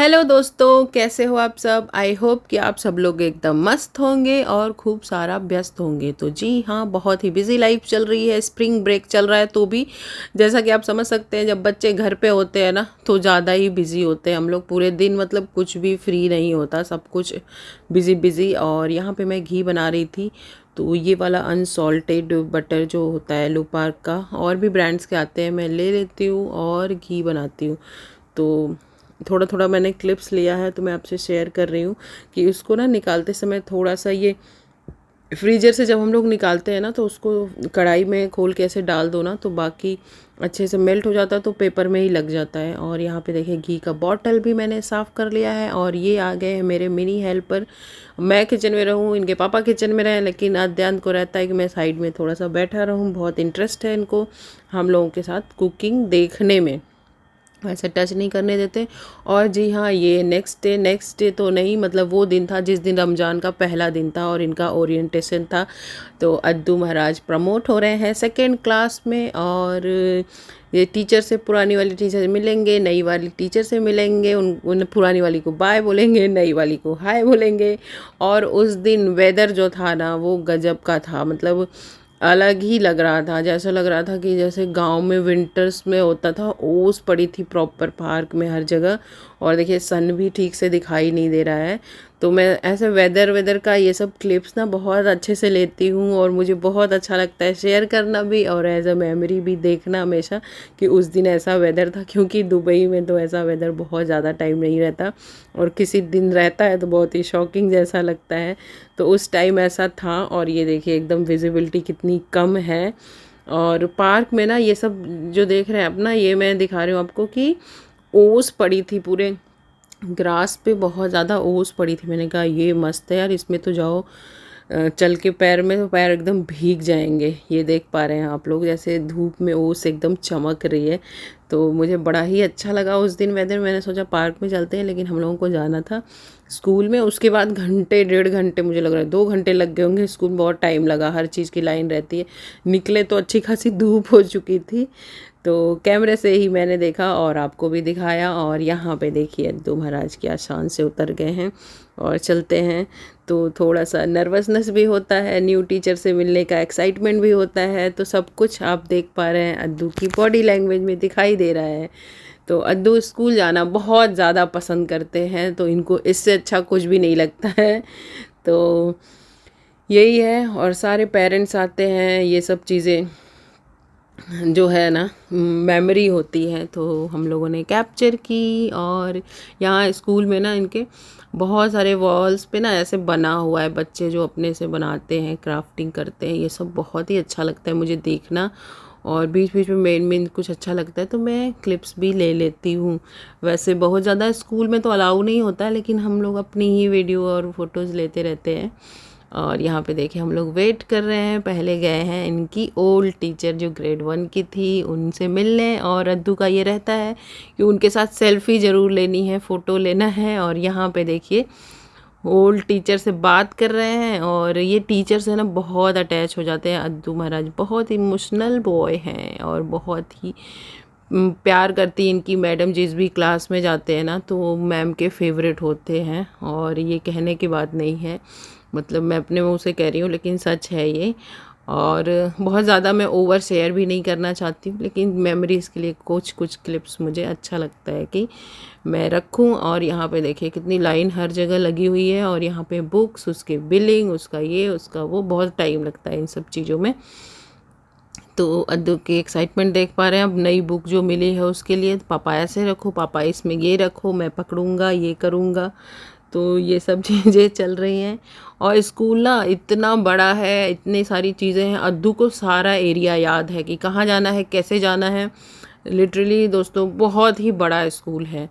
Hello दोस्तों, कैसे हो आप सब। आई होप कि आप सब लोग एकदम मस्त होंगे और खूब सारा व्यस्त होंगे। तो जी हाँ, बहुत ही बिजी लाइफ चल रही है। स्प्रिंग ब्रेक चल रहा है तो भी जैसा कि आप समझ सकते हैं, जब बच्चे घर पे होते हैं ना तो ज़्यादा ही बिजी होते हैं हम लोग। पूरे दिन मतलब कुछ भी फ्री नहीं होता, सब कुछ बिजी बिजी। और यहाँ पे मैं घी बना रही थी, तो ये वाला अनसॉल्टेड बटर जो होता है लो पार्क का, और भी ब्रांड्स के आते हैं, मैं ले लेती हूँ और घी बनाती हूँ। तो थोड़ा थोड़ा मैंने क्लिप्स लिया है तो मैं आपसे शेयर कर रही हूँ कि उसको ना निकालते समय थोड़ा सा ये फ्रीजर से जब हम लोग निकालते हैं ना तो उसको कढ़ाई में खोल के ऐसे डाल दो ना तो बाकी अच्छे से मेल्ट हो जाता है, तो पेपर में ही लग जाता है। और यहाँ पे देखिए घी का बॉटल भी मैंने साफ़ कर लिया है। और ये आ गए हैं मेरे मिनी हेल्पर। मैं किचन में रहूँ, इनके पापा किचन में रहें, लेकिन अद्यांत को रहता है कि मैं साइड में थोड़ा सा बैठा रहूँ। बहुत इंटरेस्ट है इनको हम लोगों के साथ कुकिंग देखने में, वैसे टच नहीं करने देते। और जी हाँ, ये नेक्स्ट डे तो नहीं, मतलब वो दिन था जिस दिन रमज़ान का पहला दिन था और इनका ओरिएंटेशन था। तो अद्दू महाराज प्रमोट हो रहे हैं सेकंड क्लास में। और ये टीचर से, पुरानी वाली टीचर से मिलेंगे, नई वाली टीचर से मिलेंगे, उन पुरानी वाली को बाय बोलेंगे, नई वाली को हाय बोलेंगे। और उस दिन वेदर जो था ना वो गजब का था, मतलब अलग ही लग रहा था। जैसा लग रहा था कि जैसे गांव में विंटर्स में होता था, ओस पड़ी थी प्रॉपर पार्क में हर जगह। और देखिए सन भी ठीक से दिखाई नहीं दे रहा है। तो मैं ऐसे वेदर वेदर का ये सब क्लिप्स ना बहुत अच्छे से लेती हूँ और मुझे बहुत अच्छा लगता है शेयर करना भी, और एज अ मेमोरी भी देखना हमेशा कि उस दिन ऐसा वेदर था। क्योंकि दुबई में तो ऐसा वेदर बहुत ज़्यादा टाइम नहीं रहता, और किसी दिन रहता है तो बहुत ही शॉकिंग जैसा लगता है। तो उस टाइम ऐसा था। और ये देखिए एकदम विजिबिलिटी कितनी कम है। और पार्क में ना ये सब जो देख रहे हैं अपना, ये मैं दिखा रही हूँ आपको कि ओस पड़ी थी पूरे ग्रास पे, बहुत ज़्यादा ओस पड़ी थी। मैंने कहा ये मस्त है यार, इसमें तो जाओ चल के पैर में तो पैर एकदम भीग जाएंगे। ये देख पा रहे हैं आप लोग, जैसे धूप में ओस एकदम चमक रही है। तो मुझे बड़ा ही अच्छा लगा उस दिन वेदर। मैंने सोचा पार्क में चलते हैं, लेकिन हम लोगों को जाना था स्कूल में। उसके बाद घंटे 1.5 घंटे, मुझे लग रहा है 2 घंटे लग गए होंगे। स्कूल में बहुत टाइम लगा, हर चीज़ की लाइन रहती है। निकले तो अच्छी खासी धूप हो चुकी थी। तो कैमरे से ही मैंने देखा और आपको भी दिखाया। और यहाँ पे देखिए अद्दू महाराज क्या शान से उतर गए हैं और चलते हैं। तो थोड़ा सा नर्वसनेस भी होता है, न्यू टीचर से मिलने का एक्साइटमेंट भी होता है। तो सब कुछ आप देख पा रहे हैं, अद्दू की बॉडी लैंग्वेज में दिखाई दे रहा है। तो अद्दू स्कूल जाना बहुत ज़्यादा पसंद करते हैं, तो इनको इससे अच्छा कुछ भी नहीं लगता है। तो यही है। और सारे पेरेंट्स आते हैं, ये सब चीज़ें जो है ना मेमोरी होती है, तो हम लोगों ने कैप्चर की। और यहाँ स्कूल में ना इनके बहुत सारे वॉल्स पे ना ऐसे बना हुआ है, बच्चे जो अपने से बनाते हैं, क्राफ्टिंग करते हैं, ये सब बहुत ही अच्छा लगता है मुझे देखना। और बीच बीच में मेन मेन कुछ अच्छा लगता है तो मैं क्लिप्स भी ले लेती हूँ। वैसे बहुत ज़्यादा स्कूल में तो अलाउ नहीं होता है, लेकिन हम लोग अपनी ही वीडियो और फोटोज़ लेते रहते हैं। और यहाँ पे देखिए हम लोग वेट कर रहे हैं। पहले गए हैं इनकी ओल्ड टीचर जो ग्रेड 1 की थी उनसे मिलने। और अद्दू का ये रहता है कि उनके साथ सेल्फी ज़रूर लेनी है, फ़ोटो लेना है। और यहाँ पे देखिए ओल्ड टीचर से बात कर रहे हैं। और ये टीचर से ना बहुत अटैच हो जाते हैं अद्दू महाराज, बहुत इमोशनल बॉय हैं और बहुत ही प्यार करती इनकी मैडम। जिस भी क्लास में जाते हैं ना तो मैम के फेवरेट होते हैं। और ये कहने की बात नहीं है, मतलब मैं अपने मुंह से कह रही हूँ, लेकिन सच है ये। और बहुत ज़्यादा मैं ओवर शेयर भी नहीं करना चाहती हूँ, लेकिन मेमोरीज़ के लिए कुछ कुछ क्लिप्स मुझे अच्छा लगता है कि मैं रखूँ। और यहाँ पे देखिए कितनी लाइन हर जगह लगी हुई है। और यहाँ पे बुक्स, उसके बिलिंग, उसका ये उसका वो, बहुत टाइम लगता है इन सब चीज़ों में। तो अद्दू की एक्साइटमेंट देख पा रहे हैं। अब नई बुक जो मिली है उसके लिए, पापा ऐसे रखो, पापा इसमें ये रखो, मैं पकड़ूंगा, ये करूँगा। तो ये सब चीज़ें चल रही हैं। और स्कूल ना इतना बड़ा है, इतनी सारी चीज़ें हैं, अद्दू को सारा एरिया याद है कि कहाँ जाना है, कैसे जाना है। लिटरली दोस्तों बहुत ही बड़ा स्कूल है।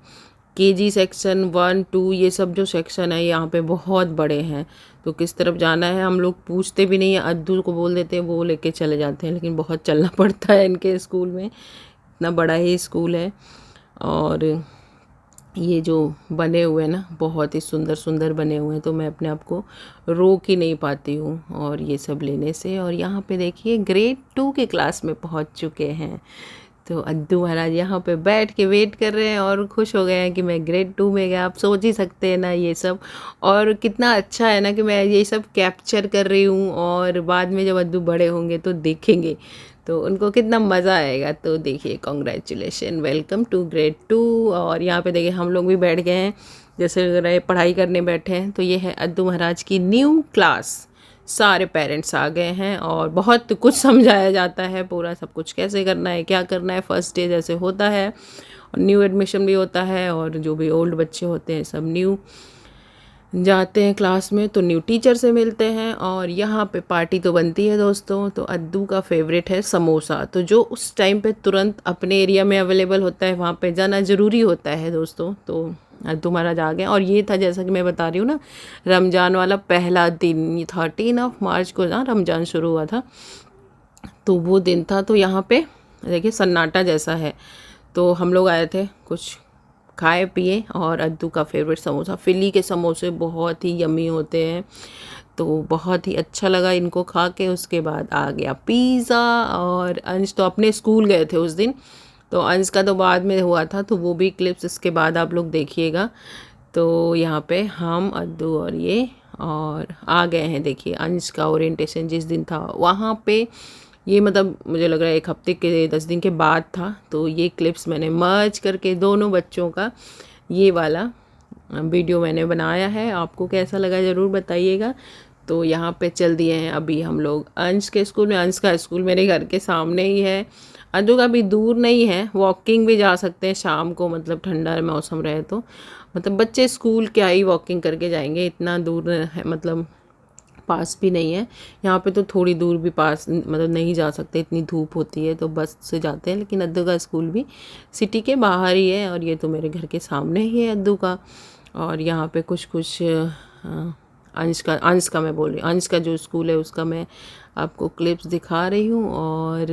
केजी सेक्शन 1 2 ये सब जो सेक्शन है यहाँ पे बहुत बड़े हैं। तो किस तरफ जाना है हम लोग पूछते भी नहीं है, अद्दू को बोल देते हैं, वो लेके चले जाते हैं। लेकिन बहुत चलना पड़ता है इनके स्कूल में, इतना बड़ा ही स्कूल है। और ये जो बने हुए हैं ना बहुत ही सुंदर सुंदर बने हुए हैं, तो मैं अपने आप को रोक ही नहीं पाती हूँ और ये सब लेने से। और यहाँ पे देखिए ग्रेड 2 के क्लास में पहुँच चुके हैं। तो अद्दू महाराज यहाँ पे बैठ के वेट कर रहे हैं और खुश हो गए हैं कि मैं ग्रेड 2 में गया। आप सोच ही सकते हैं ना ये सब, और कितना अच्छा है ना कि मैं ये सब कैप्चर कर रही हूँ, और बाद में जब अद्दू बड़े होंगे तो देखेंगे तो उनको कितना मज़ा आएगा। तो देखिए, कॉन्ग्रेचुलेशन, वेलकम टू ग्रेड 2। और यहाँ पे देखिए हम लोग भी बैठ गए हैं, जैसे लग रहा है पढ़ाई करने बैठे हैं। तो ये है अद्दू महाराज की न्यू क्लास। सारे पेरेंट्स आ गए हैं और बहुत कुछ समझाया जाता है, पूरा सब कुछ कैसे करना है, क्या करना है। फर्स्ट डे जैसे होता है, और न्यू एडमिशन भी होता है, और जो भी ओल्ड बच्चे होते हैं सब न्यू जाते हैं क्लास में तो न्यू टीचर से मिलते हैं। और यहाँ पे पार्टी तो बनती है दोस्तों। तो अद्दू का फेवरेट है समोसा, तो जो उस टाइम पे तुरंत अपने एरिया में अवेलेबल होता है वहाँ पे जाना ज़रूरी होता है दोस्तों। तो अद्दू महाराज आ गए, और ये था जैसा कि मैं बता रही हूँ ना, रमज़ान वाला पहला दिन, 13 मार्च को ना रमज़ान शुरू हुआ था, तो वो दिन था। तो यहाँ पे देखिए सन्नाटा जैसा है। तो हम लोग आए थे, कुछ खाए पिए, और अद्दू का फेवरेट समोसा, फिली के समोसे बहुत ही यम्मी होते हैं, तो बहुत ही अच्छा लगा इनको खा के। उसके बाद आ गया पिज़्ज़ा, और अंश तो अपने स्कूल गए थे उस दिन, तो अंश का तो बाद में हुआ था, तो वो भी क्लिप्स इसके बाद आप लोग देखिएगा। तो यहाँ पे हम अद्दू और ये और आ गए हैं। देखिए अंश का ओरिएंटेशन जिस दिन था वहाँ पे, ये मतलब मुझे लग रहा है 1 हफ्ते के 10 दिन के बाद था। तो ये क्लिप्स मैंने मर्ज करके दोनों बच्चों का ये वाला वीडियो मैंने बनाया है। आपको कैसा लगा ज़रूर बताइएगा। तो यहाँ पे चल दिए हैं अभी हम लोग अंश के स्कूल में। अंश का स्कूल मेरे घर के सामने ही है, अद्दू का भी दूर नहीं है, वॉकिंग भी जा सकते हैं शाम को, मतलब ठंडा मौसम रहे तो। मतलब बच्चे स्कूल क्या ही वॉकिंग करके जाएंगे, इतना दूर है, मतलब पास भी नहीं है। यहाँ पे तो थोड़ी दूर भी पास मतलब नहीं जा सकते, इतनी धूप होती है, तो बस से जाते हैं। लेकिन अद्दू का स्कूल भी सिटी के बाहर ही है, और ये तो मेरे घर के सामने ही है अद्दू का। और यहाँ पे कुछ कुछ अंश का मैं बोल रही हूँ, अंश का जो स्कूल है उसका मैं आपको क्लिप्स दिखा रही हूँ। और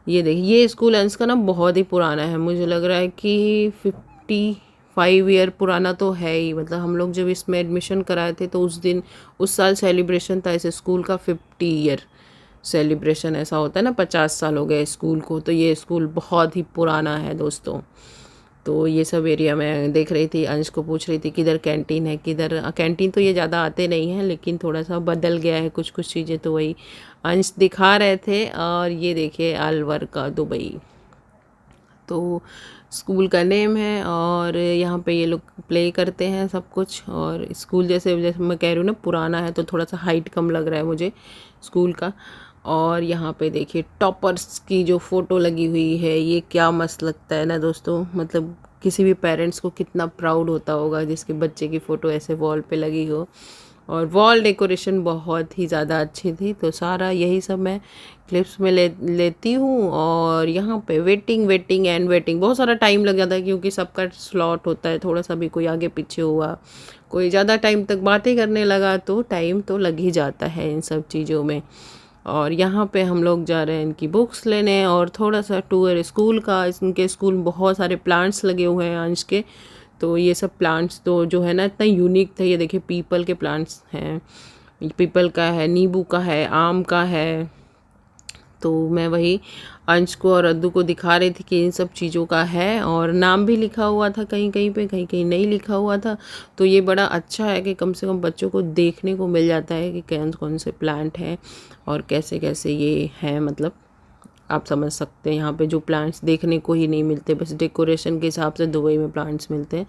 ये देखिए, ये स्कूल अंश का ना बहुत ही पुराना है, मुझे लग रहा है कि 55 ईयर पुराना तो है ही। मतलब हम लोग जब इसमें एडमिशन कराए थे तो उस दिन, उस साल सेलिब्रेशन था इस स्कूल का, 50 ईयर सेलिब्रेशन ऐसा होता है ना, 50 साल हो गए स्कूल को। तो ये स्कूल बहुत ही पुराना है दोस्तों। तो ये सब एरिया मैं देख रही थी, अंश को पूछ रही थी किधर कैंटीन है, किधर कैंटीन। तो ये ज़्यादा आते नहीं हैं, लेकिन थोड़ा सा बदल गया है कुछ कुछ चीज़ें, तो वही अंश दिखा रहे थे। और ये देखिए अलवर का दुबई, तो स्कूल का नेम है। और यहाँ पे ये लोग प्ले करते हैं सब कुछ। और स्कूल जैसे जैसे मैं कह रही हूँ ना पुराना है, तो थोड़ा सा हाइट कम लग रहा है मुझे स्कूल का। और यहाँ पे देखिए टॉपर्स की जो फ़ोटो लगी हुई है, ये क्या मस्त लगता है ना दोस्तों। मतलब किसी भी पेरेंट्स को कितना प्राउड होता होगा जिसके बच्चे की फ़ोटो ऐसे वॉल पे लगी हो। और वॉल डेकोरेशन बहुत ही ज़्यादा अच्छी थी। तो सारा यही सब मैं क्लिप्स में लेती हूँ। और यहाँ पे वेटिंग वेटिंग एंड वेटिंग, बहुत सारा टाइम लग जाता है क्योंकि सबका स्लॉट होता है, थोड़ा सा भी कोई आगे पीछे हुआ, कोई ज़्यादा टाइम तक बातें करने लगा, तो टाइम तो लग ही जाता है इन सब चीज़ों में। और यहाँ पे हम लोग जा रहे हैं इनकी बुक्स लेने, और थोड़ा सा टूर स्कूल का। इनके स्कूल में बहुत सारे प्लांट्स लगे हुए हैं अंश के, तो ये सब प्लांट्स तो जो है ना इतना यूनिक था। ये देखिए पीपल के प्लांट्स हैं, पीपल का है, नींबू का है, आम का है। तो मैं वही अंश को और अद्दू को दिखा रही थी कि इन सब चीज़ों का है, और नाम भी लिखा हुआ था कहीं कहीं पे, कहीं कहीं नहीं लिखा हुआ था। तो ये बड़ा अच्छा है कि कम से कम बच्चों को देखने को मिल जाता है कि कौन कौन से प्लांट हैं और कैसे कैसे ये हैं। मतलब आप समझ सकते हैं, यहाँ पे जो प्लांट्स देखने को ही नहीं मिलते, बस डेकोरेशन के हिसाब से दुबई में प्लांट्स मिलते हैं।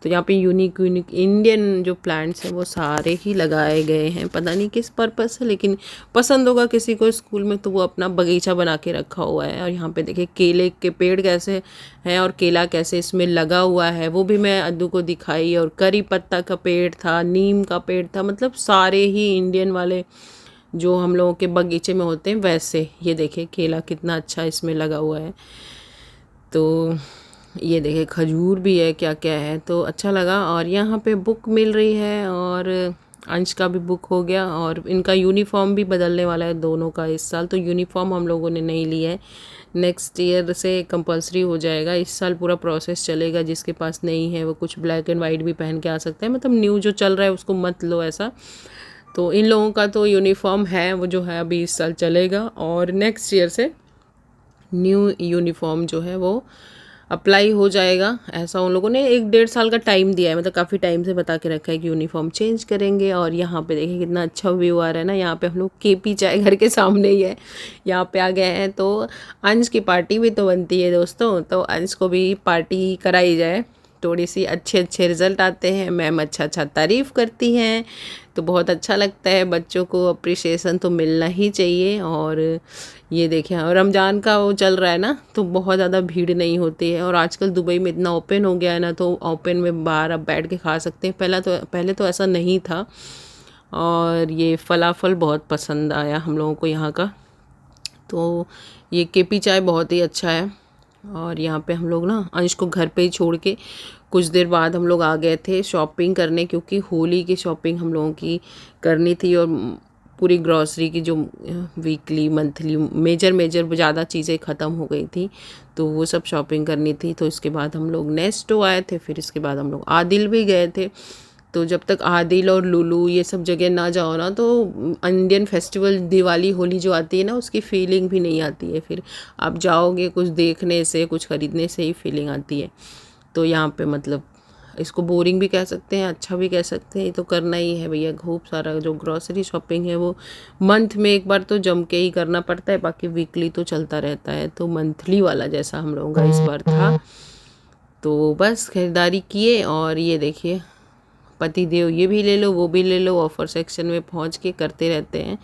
तो यहाँ पे यूनिक यूनिक इंडियन जो प्लांट्स हैं वो सारे ही लगाए गए हैं, पता नहीं किस पर्पज़ से, लेकिन पसंद होगा किसी को स्कूल में तो वो अपना बगीचा बना के रखा हुआ है। और यहाँ पे देखिए केले के पेड़ कैसे हैं और केला कैसे इसमें लगा हुआ है, वो भी मैं अद्दू को दिखाई। और करी पत्ता का पेड़ था, नीम का पेड़ था, मतलब सारे ही इंडियन वाले जो हम लोगों के बगीचे में होते हैं वैसे। ये देखिए केला कितना अच्छा इसमें लगा हुआ है। तो ये देखिए खजूर भी है, क्या क्या है, तो अच्छा लगा। और यहाँ पे बुक मिल रही है, और अंश का भी बुक हो गया। और इनका यूनिफॉर्म भी बदलने वाला है दोनों का इस साल। तो यूनिफॉर्म हम लोगों ने नहीं लिया है, नेक्स्ट ईयर से कंपलसरी हो जाएगा। इस साल पूरा प्रोसेस चलेगा, जिसके पास नहीं है वो कुछ ब्लैक एंड वाइट भी पहन के आ सकता है। मतलब न्यू जो चल रहा है उसको मत लो ऐसा। तो इन लोगों का तो यूनिफॉर्म है, वो जो है अभी इस साल चलेगा, और नेक्स्ट ईयर से न्यू यूनिफॉर्म जो है वो अप्लाई हो जाएगा। ऐसा उन लोगों ने 1-1.5 साल का टाइम दिया है, मतलब काफ़ी टाइम से बता के रखा है कि यूनिफॉर्म चेंज करेंगे। और यहाँ पे देखिए कितना अच्छा व्यू आ रहा है ना, यहाँ पे हम लोग केपी चाय घर के सामने ही है, यहाँ पे आ गए हैं। तो अंश की पार्टी भी तो बनती है दोस्तों, तो अंश को भी पार्टी कराई जाए। थोड़ी सी अच्छे अच्छे रिज़ल्ट आते हैं, मैम अच्छा अच्छा तारीफ़ करती हैं, तो बहुत अच्छा लगता है। बच्चों को अप्रिसिएशन तो मिलना ही चाहिए। और ये देखें, और रमज़ान का वो चल रहा है ना, तो बहुत ज़्यादा भीड़ नहीं होती है। और आजकल दुबई में इतना ओपन हो गया है ना, तो ओपन में बाहर अब बैठ के खा सकते हैं। पहले तो ऐसा नहीं था। और ये फलाफल बहुत पसंद आया हम लोगों को यहाँ का। तो ये केपी चाय बहुत ही अच्छा है। और यहाँ पे हम लोग ना अंश को घर पे ही छोड़ के कुछ देर बाद हम लोग आ गए थे शॉपिंग करने, क्योंकि होली की शॉपिंग हम लोगों की करनी थी। और पूरी ग्रॉसरी की जो वीकली मंथली मेजर ज़्यादा चीज़ें ख़त्म हो गई थी, तो वो सब शॉपिंग करनी थी। तो इसके बाद हम लोग नेस्टो आए थे, फिर इसके बाद हम लोग आदिल भी गए थे। तो जब तक आदिल और लुलू ये सब जगह ना जाओ ना, तो इंडियन फेस्टिवल दिवाली होली जो आती है ना, उसकी फीलिंग भी नहीं आती है। फिर आप जाओगे कुछ देखने से, कुछ ख़रीदने से ही फीलिंग आती है। तो यहाँ पे मतलब इसको बोरिंग भी कह सकते हैं, अच्छा भी कह सकते हैं। ये तो करना ही है भैया, खूब सारा जो ग्रॉसरी शॉपिंग है वो मंथ में एक बार तो जम के ही करना पड़ता है, बाकी वीकली तो चलता रहता है। तो मंथली वाला जैसा हम लोगों का इस बार था, तो बस खरीदारी किए। और ये देखिए पति देव, ये भी ले लो वो भी ले लो, ऑफ़र सेक्शन में पहुंच के करते रहते हैं।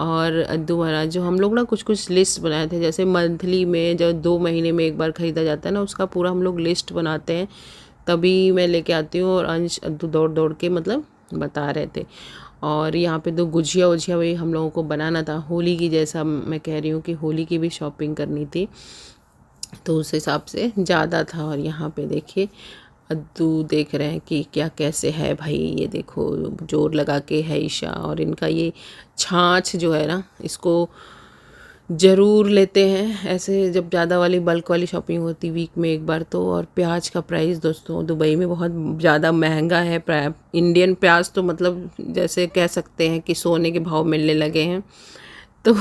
और अद्दू महाराज जो हम लोग ना कुछ कुछ लिस्ट बनाए थे, जैसे मंथली में जो 2 महीने में एक बार ख़रीदा जाता है ना, उसका पूरा हम लोग लिस्ट बनाते हैं, तभी मैं लेके आती हूँ। और अंश अद्दू दौड़ दौड़ के मतलब बता रहे थे। और यहाँ पे 2 गुजिया वुजिया वही हम लोगों को बनाना था होली की, जैसा मैं कह रही हूँ कि होली की भी शॉपिंग करनी थी, तो उस हिसाब से ज़्यादा था। और यहाँ पे देखिए अद्दू देख रहे हैं कि क्या कैसे है भाई, ये देखो जोर लगा के है ईशा। और इनका ये छाछ जो है ना, इसको ज़रूर लेते हैं ऐसे जब ज़्यादा वाली बल्क वाली शॉपिंग होती वीक में एक बार तो। और प्याज का प्राइस दोस्तों दुबई में बहुत ज़्यादा महंगा है। इंडियन प्याज तो मतलब जैसे कह सकते हैं कि सोने के भाव मिलने लगे हैं। तो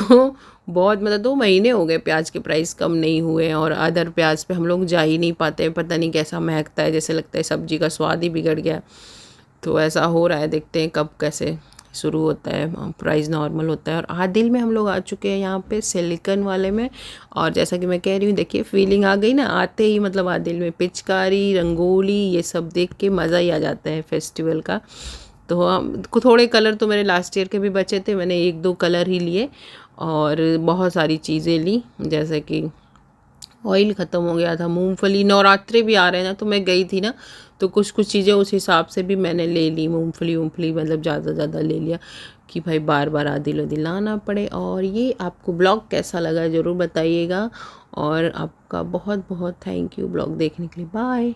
बहुत मतलब 2 महीने हो गए प्याज के प्राइस कम नहीं हुए। और अदर प्याज पे हम लोग जा ही नहीं पाते, पता नहीं कैसा महकता है, जैसे लगता है सब्जी का स्वाद ही बिगड़ गया। तो ऐसा हो रहा है, देखते हैं कब कैसे शुरू होता है, प्राइस नॉर्मल होता है। और आदिल में हम लोग आ चुके हैं यहाँ पे सिलिकन वाले में। और जैसा कि मैं कह रही हूँ, देखिए फीलिंग आ गई ना आते ही, मतलब आदिल में पिचकारी रंगोली ये सब देख के मज़ा ही आ जाता है फेस्टिवल का। तो हम थोड़े कलर तो मेरे लास्ट ईयर के भी बचे थे, मैंने 1-2 कलर ही लिए और बहुत सारी चीज़ें ली, जैसे कि ऑयल ख़त्म हो गया था, मूंगफली, नवरात्रे भी आ रहे हैं ना, तो मैं गई थी ना, तो कुछ कुछ चीज़ें उस हिसाब से भी मैंने ले ली, मूंगफली मतलब ज़्यादा ले लिया कि भाई बार बार आदिल उदिल ना आना पड़े। और ये आपको ब्लॉग कैसा लगा ज़रूर बताइएगा। और आपका बहुत बहुत थैंक यू ब्लॉग देखने के लिए। बाय।